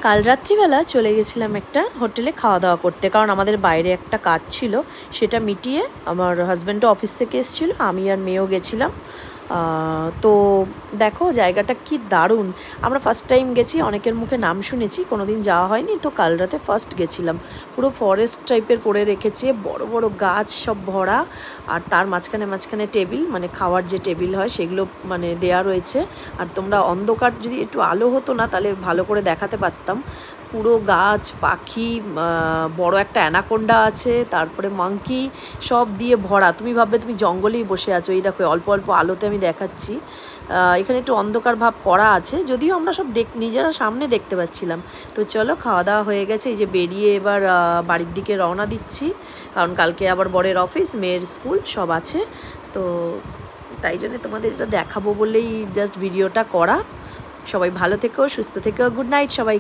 কাল রাত্রিবেলা চলে গেছিলাম একটা হোটেলে খাওয়া দাওয়া করতে, কারণ আমাদের বাইরে একটা কাজ ছিল, সেটা মিটিয়ে আমার হাজব্যান্ডও অফিস থেকে এসেছিলো, আমি আর মেয়েও গেছিলাম। তো দেখো জায়গাটা কি দারুণ। আমরা ফার্স্ট টাইম গেছি, অনেকের মুখে নাম শুনেছি, কোনো দিন যাওয়া হয়নি, তো কাল রাতে ফার্স্ট গেছিলাম। পুরো ফরেস্ট টাইপের করে রেখেছে, বড় বড় গাছ সব ভরা, আর তার মাঝখানে মাঝখানে টেবিল, মানে খাওয়ার যে টেবিল হয় সেগুলো মানে দেয়া রয়েছে। আর তোমরা অন্ধকার, যদি একটু আলো হতো না তাহলে ভালো করে দেখাতে পারতাম। পুরো গাছ, পাখি, বড় একটা অ্যানাকোন্ডা আছে, তারপরে মাংকি, সব দিয়ে ভরা। তুমি ভাববে তুমি জঙ্গলেই বসে আছো। এই দেখো অল্প অল্প আলোতে আমি দেখাচ্ছি, এখানে একটু অন্ধকার ভাব করা আছে, যদিও আমরা সব নিজেরা সামনে দেখতে পাচ্ছিলাম। তো চলো, খাওয়া দাওয়া হয়ে গেছে, এই যে বেরিয়ে এবার বাড়ির দিকে রওনা দিচ্ছি, কারণ কালকে আবার বরের অফিস, মেয়ের স্কুল সব আছে। তো তাই জন্য তোমাদের এটা দেখাবো বলেই জাস্ট ভিডিওটা করা। সবাই ভালো থেকো, সুস্থ থেকো, গুড নাইট সবাই।